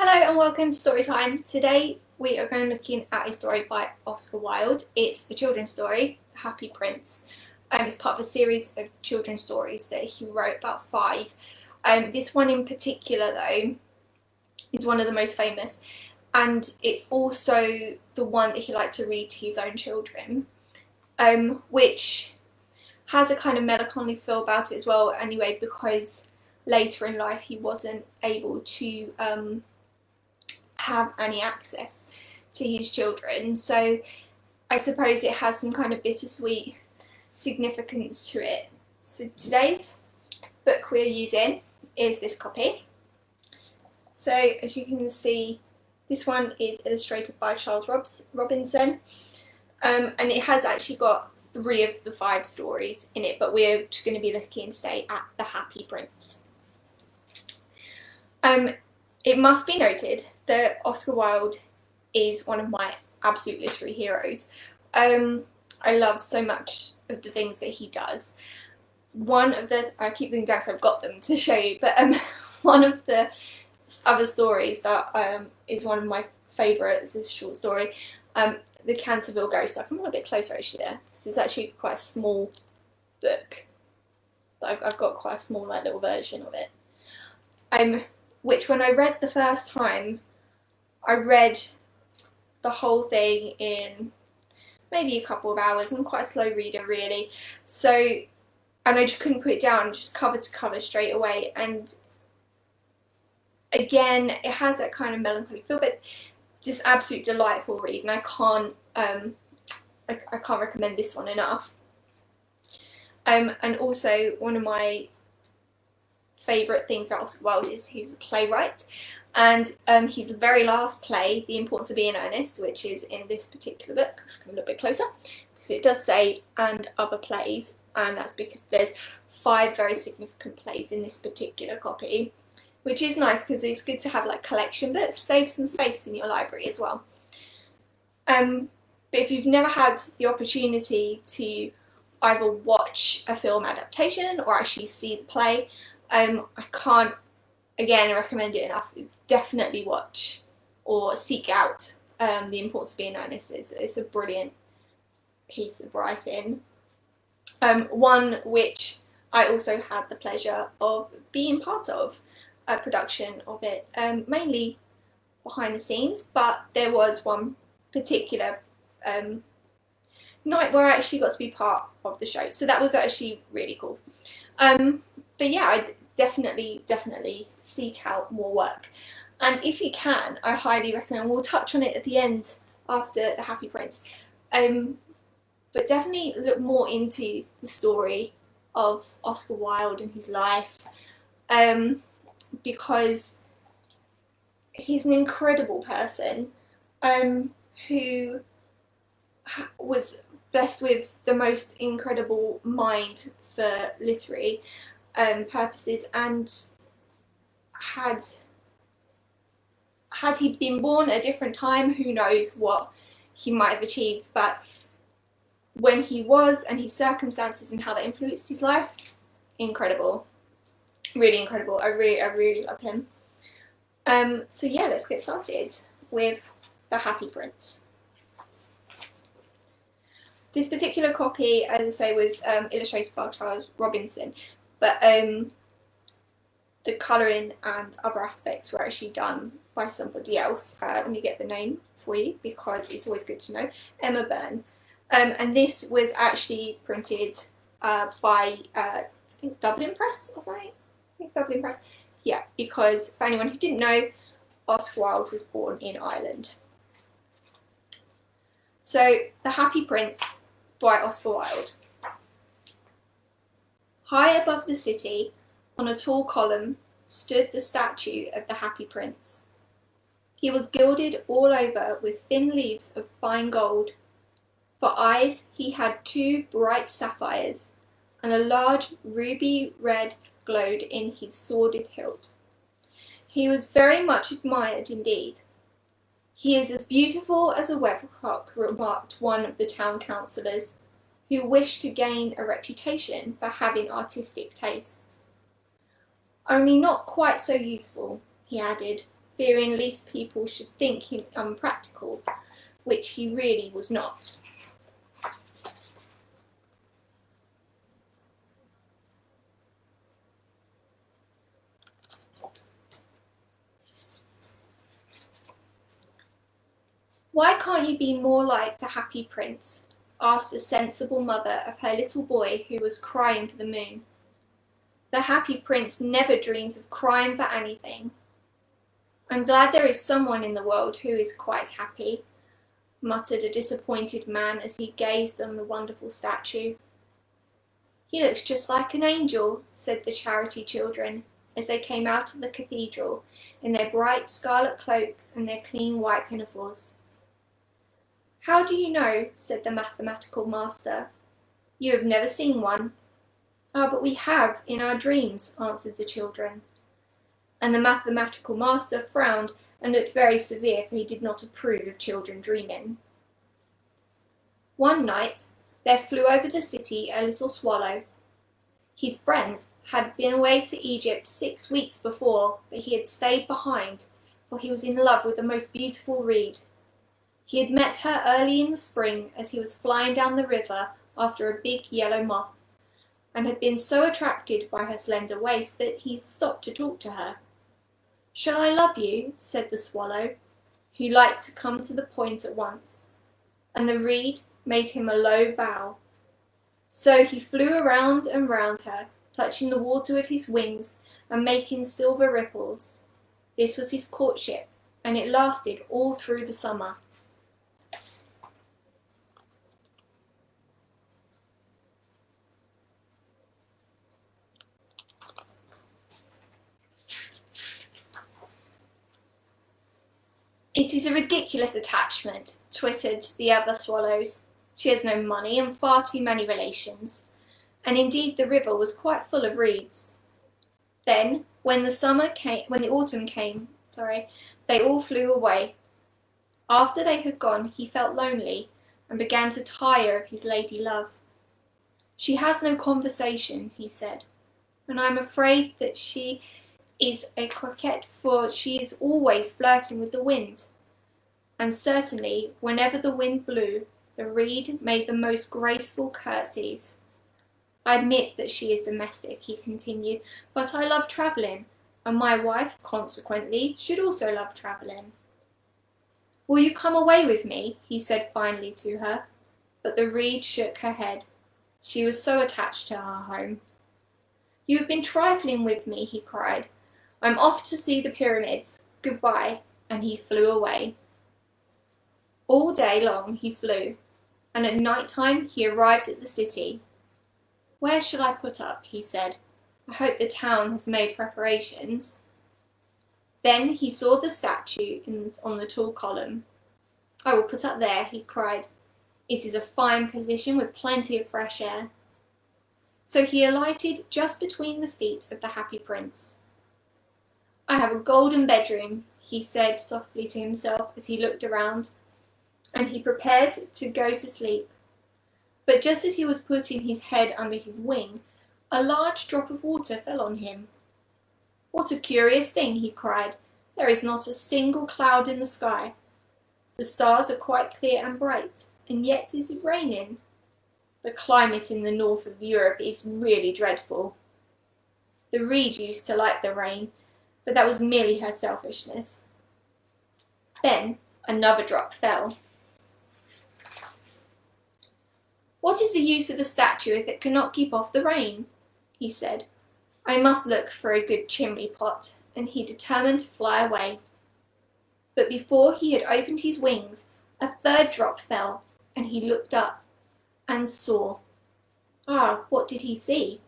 Hello and welcome to Storytime. Today we are going to be looking at a story by Oscar Wilde. It's a children's story, The Happy Prince. It's part of a series of children's stories that he wrote, about 5. This one in particular though is one of the most famous, and it's also the one that he liked to read to his own children, which has a kind of melancholy feel about it as well anyway, because later in life he wasn't able to have any access to his children, so I suppose it has some kind of bittersweet significance to it. So today's book we're using is this copy. So as you can see, this one is illustrated by Charles Robinson, and it has actually got 3 of the 5 stories in it, but we're just going to be looking today at The Happy Prince. It must be noted that Oscar Wilde is one of my absolute literary heroes. I love so much of the things that he does. I keep them down because I've got them to show you, but one of the other stories that is one of my favourites is a short story, the Canterville Garrison. I can come a bit closer actually there. This is actually quite a small book. I've got quite a small little version of it. Which when I read the first time, I read the whole thing in maybe a couple of hours. I'm quite a slow reader really, and I just couldn't put it down, just cover to cover straight away. And again, it has that kind of melancholy feel, but just absolute delightful read, and I can't recommend this one enough. And also one of my favourite things about Oscar Wilde is he's a playwright, and his very last play, The Importance of Being Earnest, which is in this particular book, I'll come a little bit closer, because it does say "and other plays," and that's because there's 5 very significant plays in this particular copy, which is nice because it's good to have like collection books, save some space in your library as well. But if you've never had the opportunity to either watch a film adaptation or actually see the play, I can't, again, recommend it enough. Definitely watch or seek out The Importance of Being Earnest. It's a brilliant piece of writing. One which I also had the pleasure of being part of a production of it, mainly behind the scenes, but there was one particular night where I actually got to be part of the show, so that was actually really cool. But yeah, I definitely seek out more work, and if you can, I highly recommend. We'll touch on it at the end after The Happy Prince, but definitely look more into the story of Oscar Wilde and his life, because he's an incredible person who was blessed with the most incredible mind for literary purposes, and had he been born at a different time, who knows what he might have achieved, but when he was, and his circumstances and how that influenced his life, incredible, really incredible. I really love him. So yeah, let's get started with The Happy Prince. This particular copy, as I say, was illustrated by Charles Robinson, but the colouring and other aspects were actually done by somebody else. Let me get the name for you because it's always good to know. Emma Byrne. And this was actually printed by, I think it's Dublin Press or something. I think it's Dublin Press. Yeah, because for anyone who didn't know, Oscar Wilde was born in Ireland. So, The Happy Prince by Oscar Wilde. High above the city, on a tall column, stood the statue of the Happy Prince. He was gilded all over with thin leaves of fine gold. For eyes he had 2 bright sapphires, and a large ruby red glowed in his sordid hilt. He was very much admired indeed. "He is as beautiful as a weathercock," remarked one of the town councillors, who wished to gain a reputation for having artistic taste. "Only not quite so useful," he added, fearing lest people should think him unpractical, which he really was not. "Why can't you be more like the Happy Prince?" asked a sensible mother of her little boy who was crying for the moon. "The Happy Prince never dreams of crying for anything." "I'm glad there is someone in the world who is quite happy," muttered a disappointed man as he gazed on the wonderful statue. "He looks just like an angel," said the charity children as they came out of the cathedral in their bright scarlet cloaks and their clean white pinafores. "How do you know?" said the mathematical master. "You have never seen one." "Ah, but we have, in our dreams," answered the children. And the mathematical master frowned and looked very severe, for he did not approve of children dreaming. One night there flew over the city a little swallow. His friends had been away to Egypt 6 weeks before, but he had stayed behind, for he was in love with the most beautiful reed. He had met her early in the spring as he was flying down the river after a big yellow moth, and had been so attracted by her slender waist that he had stopped to talk to her. "Shall I love you?" said the swallow, who liked to come to the point at once, and the reed made him a low bow. So he flew around and round her, touching the water with his wings and making silver ripples. This was his courtship, and it lasted all through the summer. "It is a ridiculous attachment," twittered the other swallows. "She has no money and far too many relations." And indeed the river was quite full of reeds. Then, when the autumn came, they all flew away. After they had gone, he felt lonely and began to tire of his lady love. "She has no conversation," he said, "and I am afraid that she is a coquette, for she is always flirting with the wind." And certainly, whenever the wind blew, the reed made the most graceful curtsies. "I admit that she is domestic," he continued, "but I love travelling, and my wife, consequently, should also love travelling." "Will you come away with me?" he said finally to her, but the reed shook her head. She was so attached to her home. "You have been trifling with me," he cried. "I'm off to see the pyramids. Goodbye," and he flew away. All day long he flew, and at night time he arrived at the city. "Where shall I put up?" he said. "I hope the town has made preparations." Then he saw the statue on the tall column. "I will put up there," he cried. "It is a fine position with plenty of fresh air." So he alighted just between the feet of the Happy Prince. "I have a golden bedroom," he said softly to himself as he looked around, and he prepared to go to sleep. But just as he was putting his head under his wing, a large drop of water fell on him. "What a curious thing," he cried. "There is not a single cloud in the sky. The stars are quite clear and bright, and yet is it raining? The climate in the north of Europe is really dreadful." The reed used to like the rain, but that was merely her selfishness. Then another drop fell. "What is the use of a statue if it cannot keep off the rain?" he said. "I must look for a good chimney pot," and he determined to fly away. But before he had opened his wings, a third drop fell, and he looked up and saw. What did he see?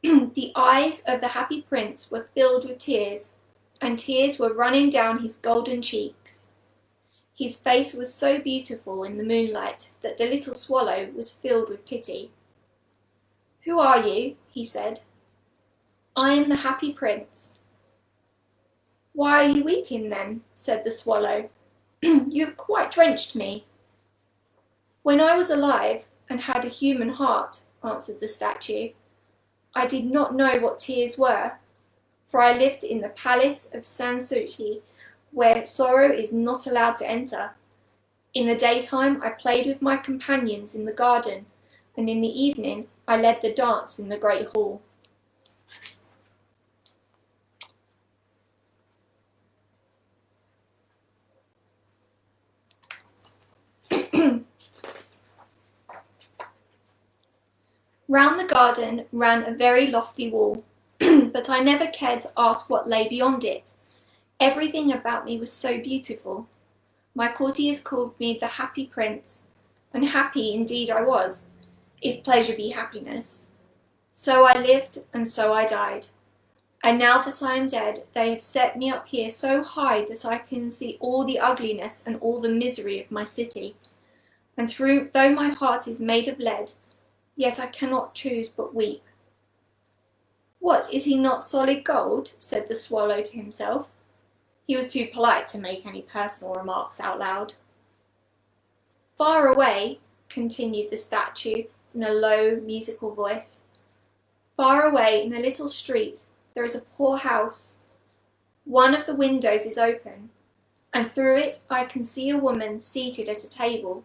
The eyes of the Happy Prince were filled with tears, and tears were running down his golden cheeks. His face was so beautiful in the moonlight that the little swallow was filled with pity. "Who are you?" he said. "I am the Happy Prince." "Why are you weeping then?" said the swallow. "You have quite drenched me." "When I was alive and had a human heart," answered the statue, "I did not know what tears were, for I lived in the palace of Sanssouci where sorrow is not allowed to enter. In the daytime I played with my companions in the garden, and in the evening I led the dance in the great hall. Round the garden ran a very lofty wall, but I never cared to ask what lay beyond it. Everything about me was so beautiful. My courtiers called me the Happy Prince, and happy indeed I was, if pleasure be happiness. So I lived, and so I died. And now that I am dead, they have set me up here so high that I can see all the ugliness and all the misery of my city. And though my heart is made of lead, yet I cannot choose but weep. What, is he not solid gold? Said the swallow to himself. He was too polite to make any personal remarks out loud. Far away, continued the statue in a low, musical voice, far away in a little street there is a poor house. One of the windows is open, and through it I can see a woman seated at a table.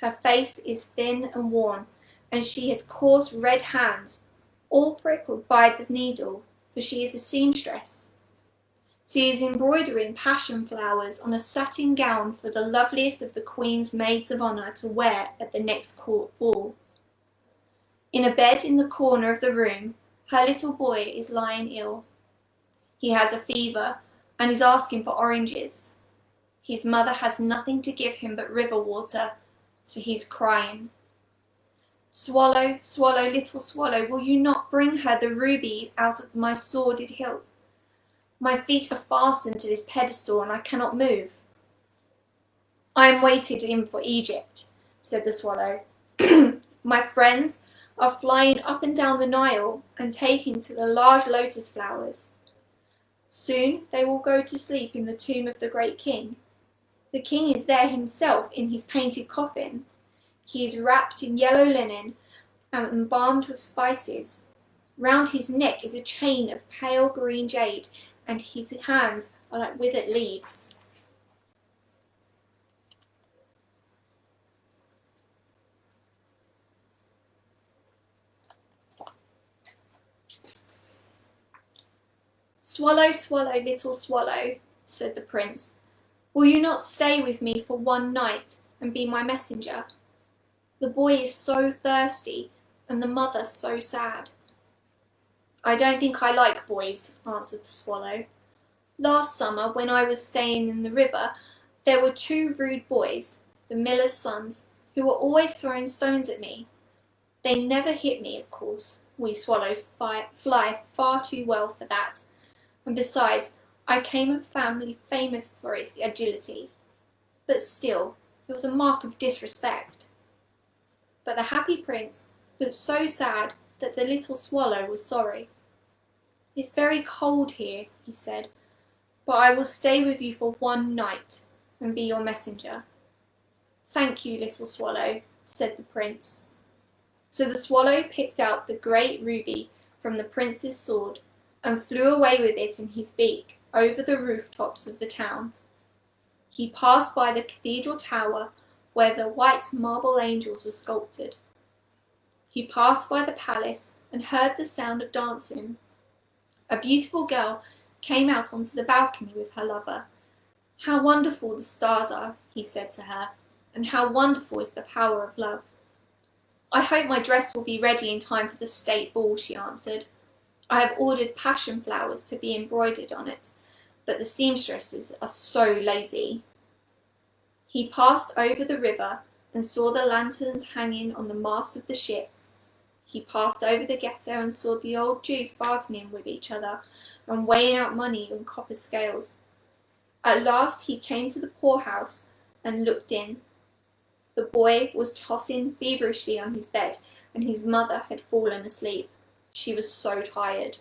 Her face is thin and worn, and she has coarse red hands, all prickled by the needle, for she is a seamstress. She is embroidering passion flowers on a satin gown for the loveliest of the Queen's maids of honour to wear at the next court ball. In a bed in the corner of the room, her little boy is lying ill. He has a fever and is asking for oranges. His mother has nothing to give him but river water, so he is crying. Swallow, swallow, little swallow, will you not bring her the ruby out of my sordid hilt? My feet are fastened to this pedestal and I cannot move. I am waited in for Egypt, said the swallow. My friends are flying up and down the Nile and taking to the large lotus flowers. Soon they will go to sleep in the tomb of the great king. The king is there himself in his painted coffin. He is wrapped in yellow linen and embalmed with spices. Round his neck is a chain of pale green jade, and his hands are like withered leaves. Swallow, swallow, little swallow, said the prince, will you not stay with me for one night and be my messenger? The boy is so thirsty, and the mother so sad. I don't think I like boys, answered the swallow. Last summer, when I was staying in the river, there were 2 rude boys, the miller's sons, who were always throwing stones at me. They never hit me, of course. We swallows fly far too well for that. And besides, I came of a family famous for its agility. But still, it was a mark of disrespect. But the happy prince looked so sad that the little swallow was sorry. It's very cold here, he said, but I will stay with you for one night and be your messenger. Thank you, little swallow, said the prince. So the swallow picked out the great ruby from the prince's sword and flew away with it in his beak over the rooftops of the town. He passed by the cathedral tower where the white marble angels were sculpted. He passed by the palace and heard the sound of dancing. A beautiful girl came out onto the balcony with her lover. How wonderful the stars are, he said to her, and how wonderful is the power of love. I hope my dress will be ready in time for the state ball, she answered. I have ordered passion flowers to be embroidered on it, but the seamstresses are so lazy. He passed over the river and saw the lanterns hanging on the masts of the ships. He passed over the ghetto and saw the old Jews bargaining with each other and weighing out money on copper scales. At last he came to the poorhouse and looked in. The boy was tossing feverishly on his bed, and his mother had fallen asleep. She was so tired.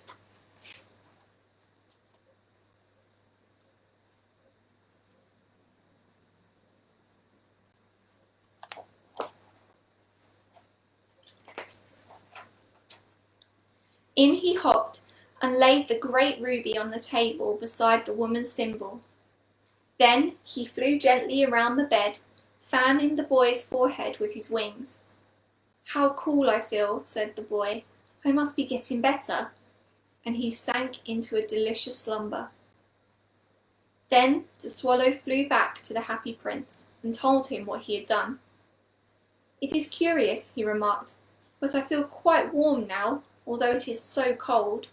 In he hopped and laid the great ruby on the table beside the woman's thimble. Then he flew gently around the bed, fanning the boy's forehead with his wings. "How cool I feel," said the boy. "I must be getting better." And he sank into a delicious slumber. Then the swallow flew back to the happy prince and told him what he had done. "It is curious," he remarked, "but I feel quite warm now, although it is so cold."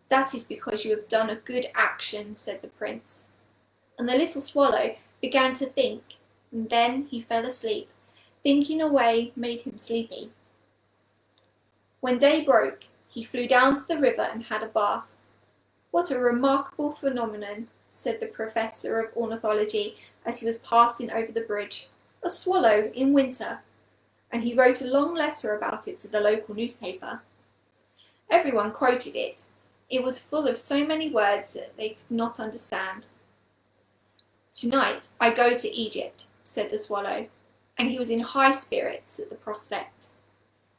"That is because you have done a good action," said the prince. And the little swallow began to think, and then he fell asleep. Thinking away made him sleepy. When day broke, he flew down to the river and had a bath. "What a remarkable phenomenon," said the professor of ornithology as he was passing over the bridge. "A swallow in winter." And he wrote a long letter about it to the local newspaper. Everyone quoted it. It was full of so many words that they could not understand. "Tonight I go to Egypt," said the swallow, and he was in high spirits at the prospect.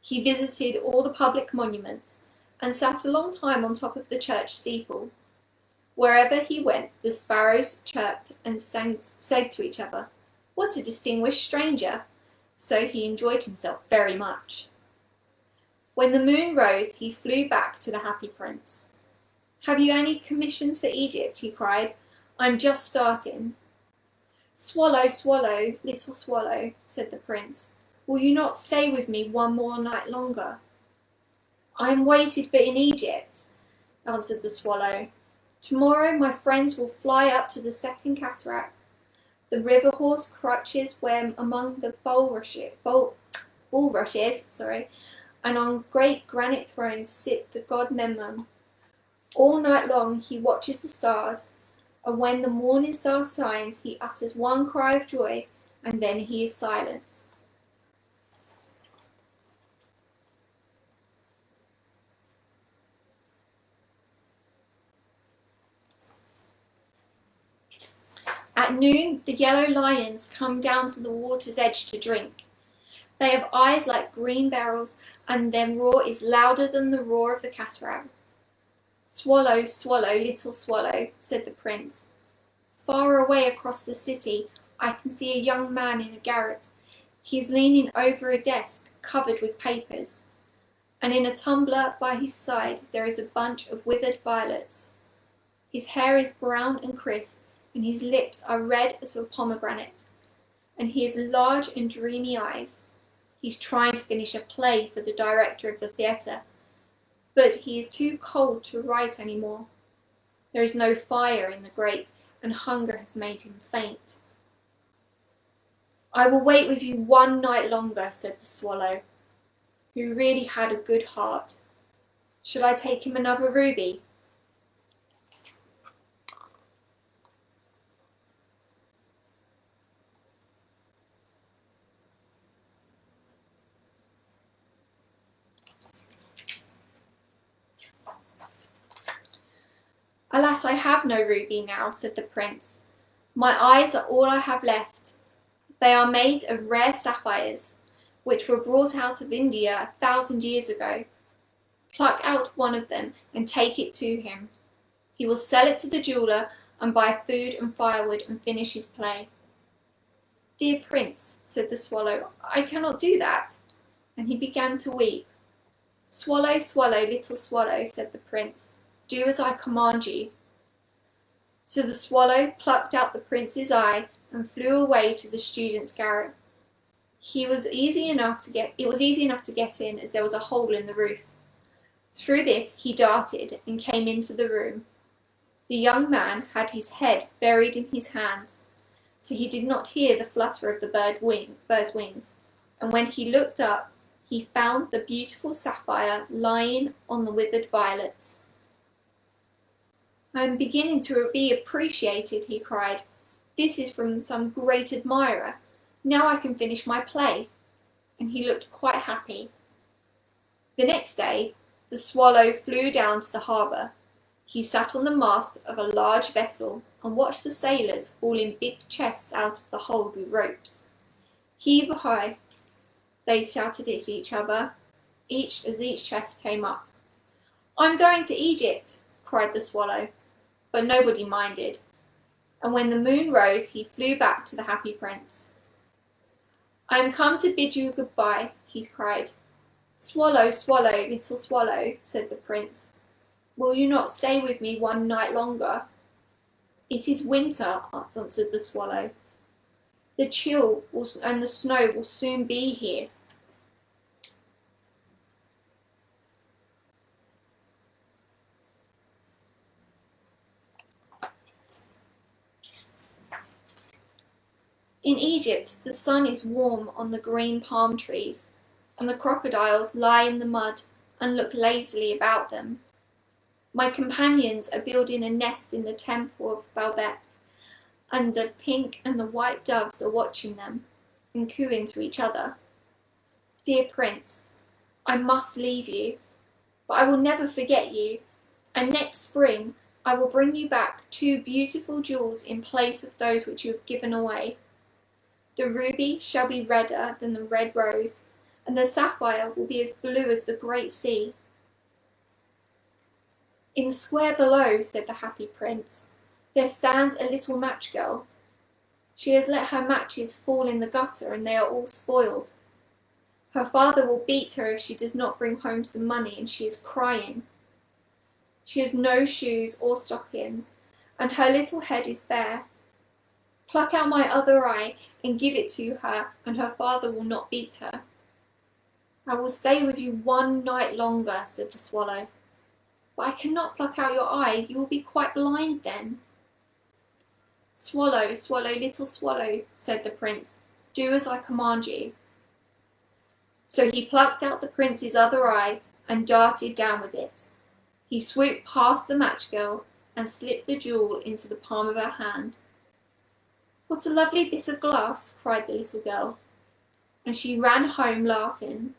He visited all the public monuments and sat a long time on top of the church steeple. Wherever he went, the sparrows chirped and said to each other, "What a distinguished stranger!" So he enjoyed himself very much. When the moon rose, he flew back to the happy prince. "Have you any commissions for Egypt?" he cried. "I'm just starting." "Swallow, swallow, little swallow," said the prince, "will you not stay with me one more night longer?" "I am waited for in Egypt," answered the swallow. "Tomorrow my friends will fly up to the second cataract. The river horse crouches where among the bulrushes, and on great granite thrones sit the god Memnon. All night long he watches the stars, and when the morning star shines, he utters one cry of joy, and then he is silent." At noon, the yellow lions come down to the water's edge to drink. They have eyes like green beryls, and their roar is louder than the roar of the cataract. "Swallow, swallow, little swallow," said the prince. "Far away across the city, I can see a young man in a garret. He is leaning over a desk covered with papers, and in a tumbler by his side there is a bunch of withered violets. His hair is brown and crisp, and his lips are red as a pomegranate, and he has large and dreamy eyes. He's trying to finish a play for the director of the theatre, but he is too cold to write any more. There is no fire in the grate, and hunger has made him faint." "I will wait with you one night longer," said the swallow, who really had a good heart. "Should I take him another ruby?" "Alas, I have no ruby now," said the prince. "My eyes are all I have left. They are made of rare sapphires, which were brought out of India 1,000 years ago. Pluck out one of them and take it to him. He will sell it to the jeweller and buy food and firewood and finish his play." "Dear prince," said the swallow, "I cannot do that." And he began to weep. "Swallow, swallow, little swallow," said the prince. "Do as I command you." So the swallow plucked out the prince's eye and flew away to the student's garret. It was easy enough to get in, as there was a hole in the roof. Through this he darted and came into the room. The young man had his head buried in his hands, so he did not hear the flutter of the bird's wings, and when he looked up, he found the beautiful sapphire lying on the withered violets. "I am beginning to be appreciated," he cried. "This is from some great admirer. Now I can finish my play." And he looked quite happy. The next day, the swallow flew down to the harbour. He sat on the mast of a large vessel and watched the sailors hauling big chests out of the hold with ropes. "Heave ahoy!" they shouted at each other, as each chest came up. "I'm going to Egypt!" cried the swallow, but nobody minded. and when the moon rose he flew back to the happy prince. "I am come to bid you goodbye," he cried. "Swallow, swallow, little swallow," said the prince. "Will you not stay with me one night longer?" "It is winter," answered the swallow. "The chill and the snow will soon be here." In Egypt, the sun is warm on the green palm trees, and the crocodiles lie in the mud and look lazily about them. My companions are building a nest in the temple of Baalbek, and the pink and the white doves are watching them and cooing to each other. Dear Prince, I must leave you, but I will never forget you, and next spring I will bring you back 2 beautiful jewels in place of those which you have given away. The ruby shall be redder than the red rose, and the sapphire will be as blue as the great sea. In the square below, said the happy prince, there stands a little match girl. She has let her matches fall in the gutter, and they are all spoiled. Her father will beat her if she does not bring home some money, and she is crying. She has no shoes or stockings, and her little head is bare. Pluck out my other eye and give it to her, and her father will not beat her. I will stay with you one night longer, said the swallow. But I cannot pluck out your eye, you will be quite blind then. Swallow, swallow, little swallow, said the prince, do as I command you. So he plucked out the prince's other eye and darted down with it. He swooped past the match girl and slipped the jewel into the palm of her hand. What a lovely bit of glass, cried the little girl, and she ran home laughing.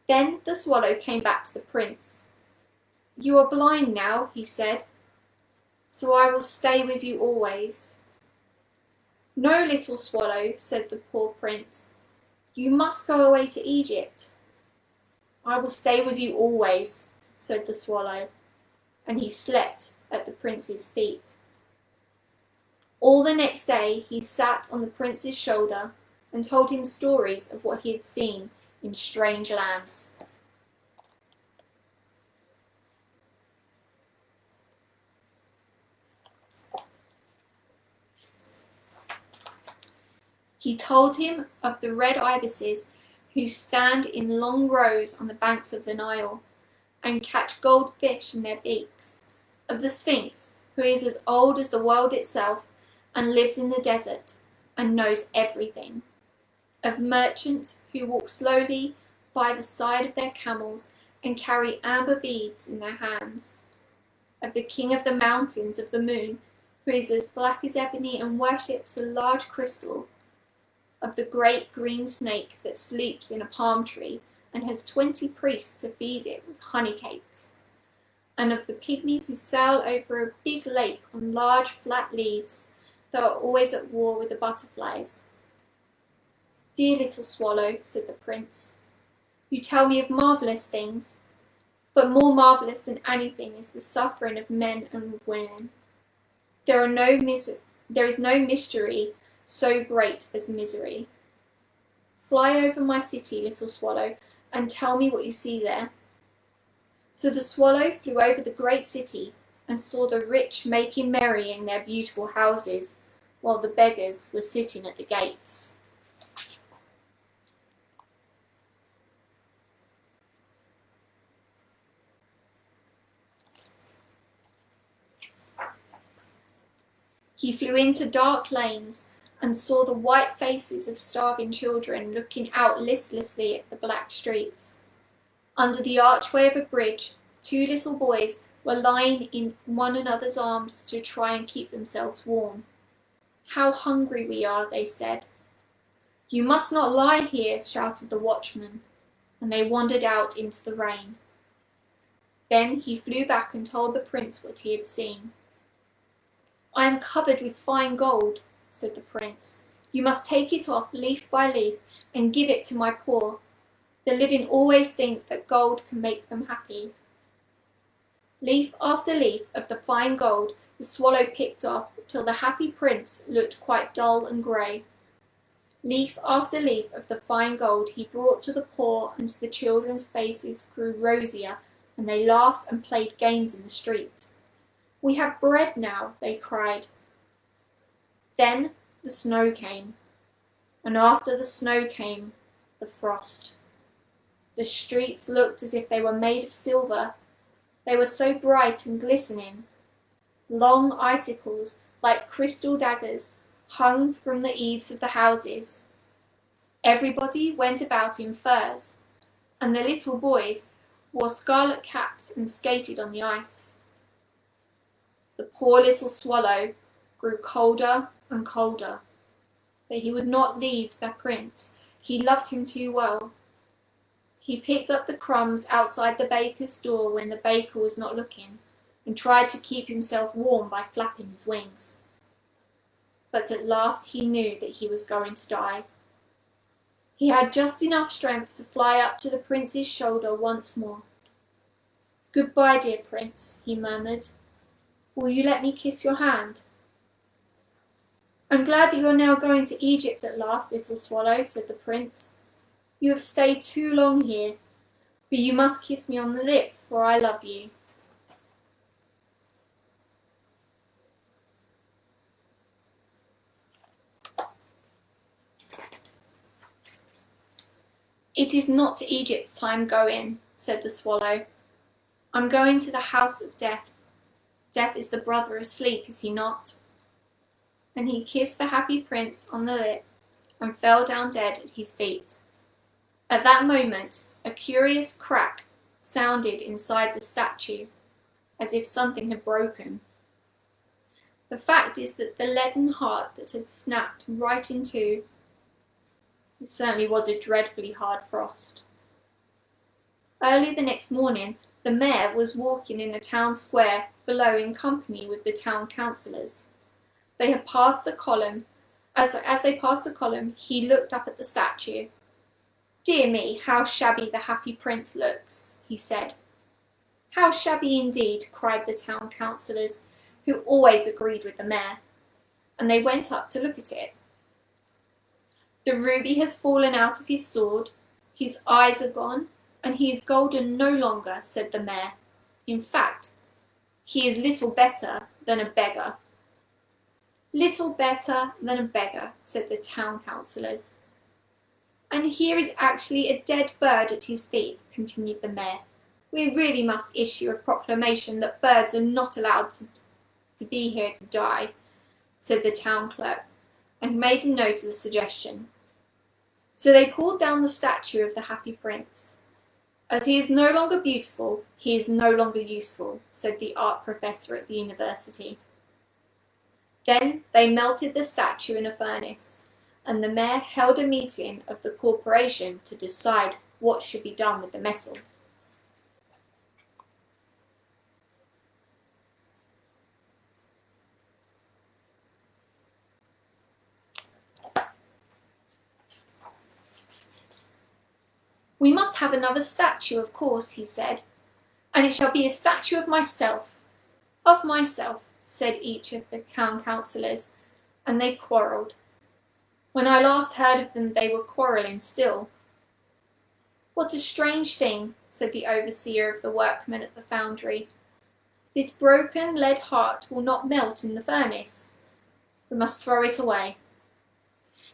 Then the swallow came back to the prince. You are blind now, he said, so I will stay with you always. No, little swallow, said the poor prince, you must go away to Egypt. I will stay with you always, said the swallow, and he slept at the prince's feet. All the next day he sat on the prince's shoulder and told him stories of what he had seen in strange lands. He told him of the red ibises who stand in long rows on the banks of the Nile and catch gold fish in their beaks, of the Sphinx, who is as old as the world itself and lives in the desert and knows everything, of merchants who walk slowly by the side of their camels and carry amber beads in their hands, of the king of the mountains of the moon, who is as black as ebony and worships a large crystal, of the great green snake that sleeps in a palm tree and has 20 priests to feed it with honey cakes, and of the pygmies who sail over a big lake on large flat leaves that are always at war with the butterflies. Dear little swallow, said the prince, you tell me of marvellous things, but more marvellous than anything is the suffering of men and of women. There is no mystery so great as misery. Fly over my city, little swallow, and tell me what you see there. So the swallow flew over the great city and saw the rich making merry in their beautiful houses, while the beggars were sitting at the gates. He flew into dark lanes and saw the white faces of starving children looking out listlessly at the black streets. Under the archway of a bridge, 2 little boys were lying in one another's arms to try and keep themselves warm. How hungry we are, they said. You must not lie here, shouted the watchman, and they wandered out into the rain. Then he flew back and told the prince what he had seen. I am covered with fine gold, said the prince. You must take it off leaf by leaf and give it to my poor. The living always think that gold can make them happy. Leaf after leaf of the fine gold the swallow picked off till the happy prince looked quite dull and grey. Leaf after leaf of the fine gold he brought to the poor, and the children's faces grew rosier, and they laughed and played games in the street. "We have bread now," they cried. Then the snow came, and after the snow came the frost. The streets looked as if they were made of silver. They were so bright and glistening. Long icicles, like crystal daggers, hung from the eaves of the houses. Everybody went about in furs, and the little boys wore scarlet caps and skated on the ice. The poor little swallow grew colder and colder, but he would not leave the prince. He loved him too well. He picked up the crumbs outside the baker's door when the baker was not looking, and tried to keep himself warm by flapping his wings. But at last he knew that he was going to die. He had just enough strength to fly up to the prince's shoulder once more. "Goodbye, dear prince," he murmured. "Will you let me kiss your hand?" "I'm glad that you are now going to Egypt at last, little swallow," said the prince. "You have stayed too long here, but you must kiss me on the lips, for I love you." "It is not to Egypt I'm going," said the swallow. "I'm going to the house of Death. Death is the brother of Sleep, is he not?" And he kissed the happy prince on the lips and fell down dead at his feet. At that moment, a curious crack sounded inside the statue, as if something had broken. The fact is that the leaden heart that had snapped right in two, it certainly was a dreadfully hard frost. Early the next morning, the mayor was walking in the town square below in company with the town councillors. They had passed the column. As they passed the column, he looked up at the statue. "Dear me, how shabby the happy prince looks," he said. "How shabby indeed," cried the town councillors, who always agreed with the mayor, and they went up to look at it. "The ruby has fallen out of his sword, his eyes are gone, and he is golden no longer," said the mayor. "In fact, he is little better than a beggar." "Little better than a beggar," said the town councillors. "And here is actually a dead bird at his feet," continued the mayor. "We really must issue a proclamation that birds are not allowed to be here to die," said the town clerk, and made a note of the suggestion. So they pulled down the statue of the happy prince. "As he is no longer beautiful, he is no longer useful," said the art professor at the university. Then they melted the statue in a furnace, and the mayor held a meeting of the corporation to decide what should be done with the metal. "We must have another statue, of course," he said, "and it shall be a statue of myself." "Of myself," said each of the town councillors, and they quarrelled. When I last heard of them, they were quarrelling still. "What a strange thing," said the overseer of the workmen at the foundry. "This broken lead heart will not melt in the furnace. We must throw it away."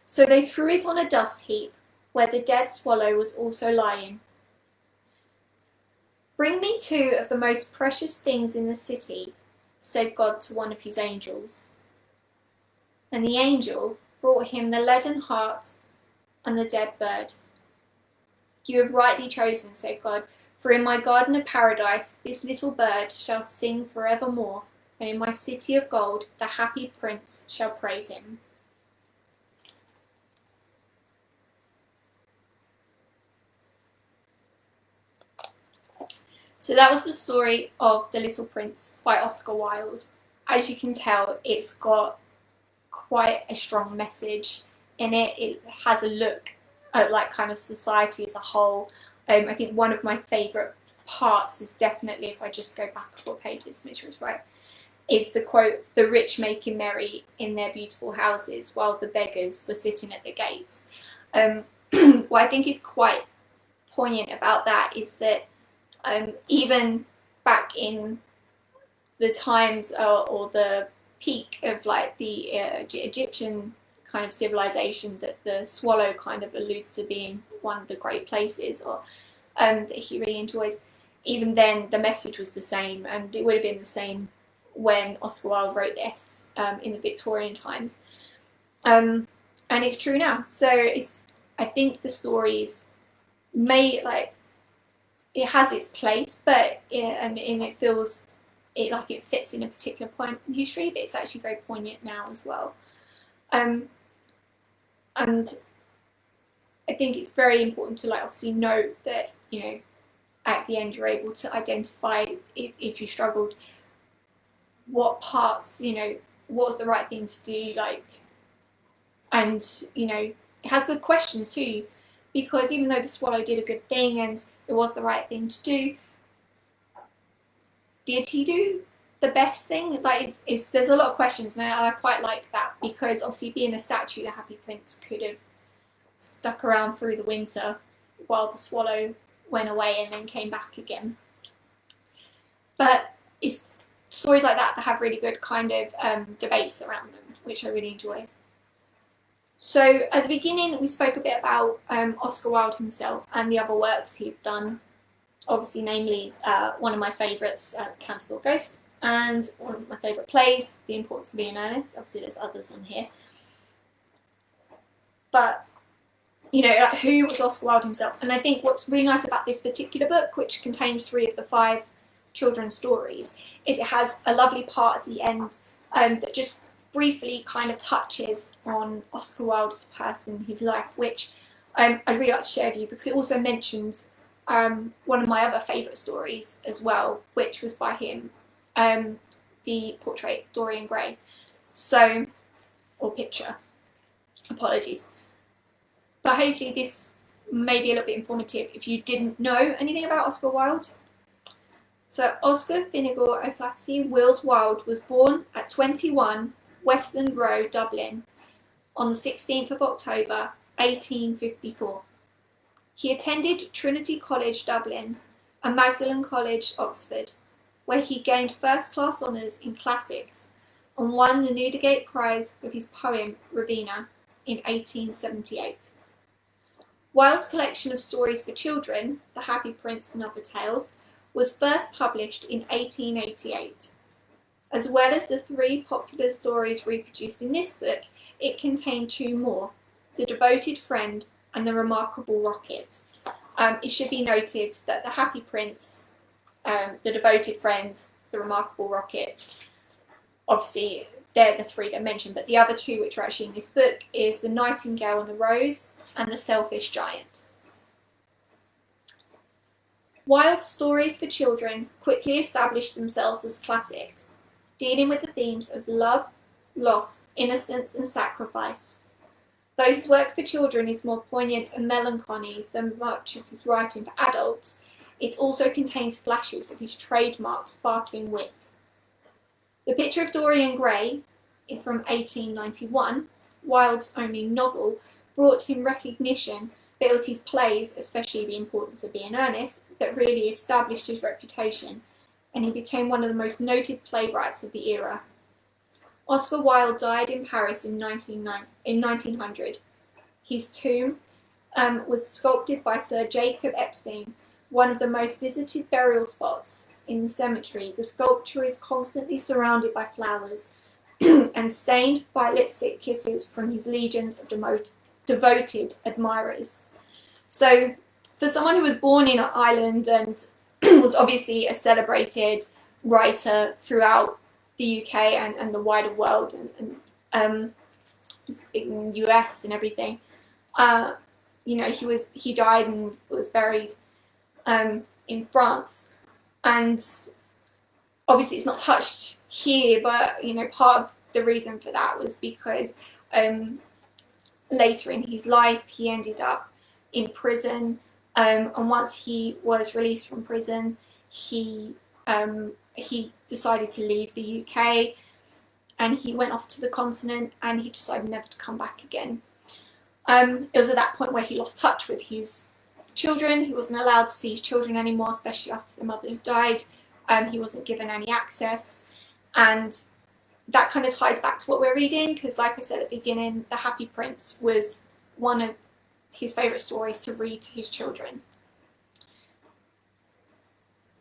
So they threw it on a dust heap, where the dead swallow was also lying. "Bring me 2 of the most precious things in the city," said God to one of his angels. And the angel brought him the leaden heart and the dead bird. "You have rightly chosen," said God, "for in my garden of paradise this little bird shall sing forevermore, and in my city of gold the happy prince shall praise him." So that was the story of The Little Prince by Oscar Wilde. As you can tell, it's got quite a strong message in it. It has a look at like kind of society as a whole. I think one of my favourite parts is definitely, if I just go back a couple of pages, make sure it's right, is the quote, "The rich making merry in their beautiful houses while the beggars were sitting at the gates." What I think is quite poignant about that is that even back in the times or the peak of like the Egyptian kind of civilization that the Swallow kind of alludes to being one of the great places, or that he really enjoys, even then the message was the same, and it would have been the same when Oscar Wilde wrote this in the Victorian times, and it's true now. So I think the stories it has its place, but it feels like it fits in a particular point in history, but it's actually very poignant now as well. And I think it's very important to obviously note that, at the end you're able to identify, if you struggled, what parts, what was the right thing to do, and it has good questions too, because even though the Swallow did a good thing and it was the right thing to do, did he do the best thing? There's a lot of questions, and I quite like that, because obviously being a statue, the Happy Prince could have stuck around through the winter while the Swallow went away and then came back again. But it's stories like that have really good kind of debates around them, which I really enjoy. So at the beginning we spoke a bit about Oscar Wilde himself and the other works he'd done, obviously namely one of my favourites, Canterville Ghost, and one of my favourite plays, The Importance of Being Earnest. Obviously there's others on here. But, who was Oscar Wilde himself? And I think what's really nice about this particular book, which contains 3 of the 5 children's stories, is it has a lovely part at the end that just briefly kind of touches on Oscar Wilde's person, his life, which I'd really like to share with you, because it also mentions one of my other favourite stories as well, which was by him, the portrait Dorian Gray. Or picture, apologies. But hopefully this may be a little bit informative if you didn't know anything about Oscar Wilde. So Oscar Finnegan O'Flaherty Wills Wilde was born at 21 Westland Row, Dublin, on the 16th of October 1854. He attended Trinity College, Dublin, and Magdalen College, Oxford, where he gained first-class honours in classics and won the Newdigate Prize with his poem Ravenna in 1878. Wilde's collection of stories for children, The Happy Prince and Other Tales, was first published in 1888. As well as the 3 popular stories reproduced in this book, it contained 2 more, The Devoted Friend and The Remarkable Rocket. It should be noted that The Happy Prince, The Devoted Friend, The Remarkable Rocket, obviously they're the 3 that I mentioned, but the other 2 which are actually in this book is The Nightingale and the Rose and The Selfish Giant. Wilde's stories for children quickly established themselves as classics, dealing with the themes of love, loss, innocence and sacrifice. Though his work for children is more poignant and melancholy than much of his writing for adults, it also contains flashes of his trademark sparkling wit. The Picture of Dorian Gray, from 1891, Wilde's only novel, brought him recognition, but it was his plays, especially The Importance of Being Earnest, that really established his reputation, and he became one of the most noted playwrights of the era. Oscar Wilde died in Paris in 1900. His tomb was sculpted by Sir Jacob Epstein, one of the most visited burial spots in the cemetery. The sculpture is constantly surrounded by flowers and stained by lipstick kisses from his legions of devoted admirers. So, for someone who was born in Ireland and was obviously a celebrated writer throughout the UK and the wider world and in the US and everything, he died and was buried in France, and obviously it's not touched here, but part of the reason for that was because later in his life he ended up in prison, and once he was released from prison he he decided to leave the UK, and he went off to the continent, and he decided never to come back again. It was at that point where he lost touch with his children. He wasn't allowed to see his children anymore, especially after the mother had died. He wasn't given any access, and that kind of ties back to what we're reading, because like I said at the beginning, The Happy Prince was one of his favourite stories to read to his children.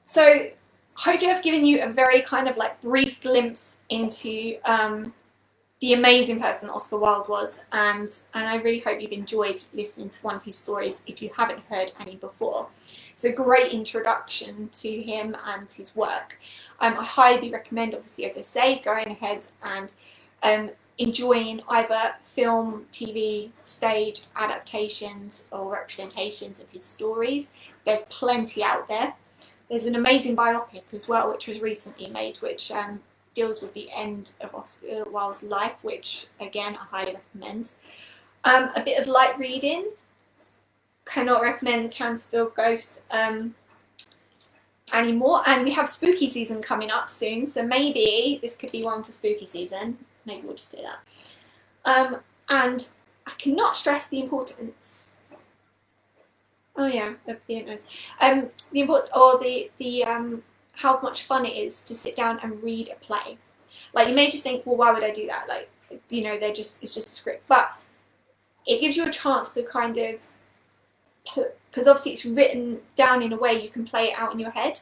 So hopefully I've given you a very kind of like brief glimpse into the amazing person Oscar Wilde was, and I really hope you've enjoyed listening to one of his stories if you haven't heard any before. It's a great introduction to him and his work. I highly recommend, obviously, as I say, going ahead and enjoying either film, TV, stage adaptations or representations of his stories. There's plenty out there. There's an amazing biopic as well, which was recently made, which deals with the end of Oscar Wilde's life, which again I highly recommend. A bit of light reading. Cannot recommend The Canterville Ghost anymore. And we have spooky season coming up soon, so maybe this could be one for spooky season. Maybe we'll just do that. And I cannot stress the importance. Oh yeah, the importance, or the how much fun it is to sit down and read a play. Like, you may just think, well, why would I do that? Like, you know, it's just a script, but it gives you a chance to kind of, because obviously it's written down in a way you can play it out in your head.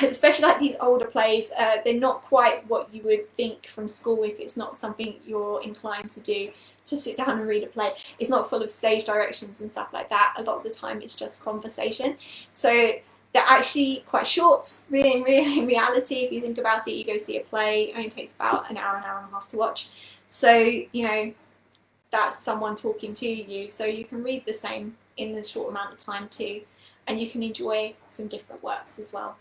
Especially like these older plays, they're not quite what you would think from school if it's not something you're inclined to do, to sit down and read a play. It's not full of stage directions and stuff like that. A lot of the time it's just conversation. So they're actually quite short, really, in reality. If you think about it, you go see a play, it only takes about an hour and a half to watch. So, you know, that's someone talking to you. So you can read the same in the short amount of time too, and you can enjoy some different works as well.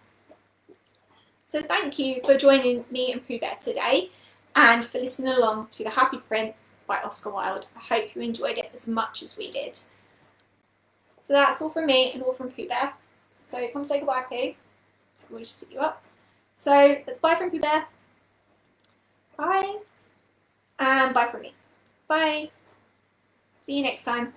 So thank you for joining me and Pooh Bear today, and for listening along to The Happy Prince by Oscar Wilde. I hope you enjoyed it as much as we did. So that's all from me and all from Pooh Bear. So come say goodbye, Pooh. So we'll just sit you up. So that's bye from Pooh Bear. Bye. And bye from me. Bye. See you next time.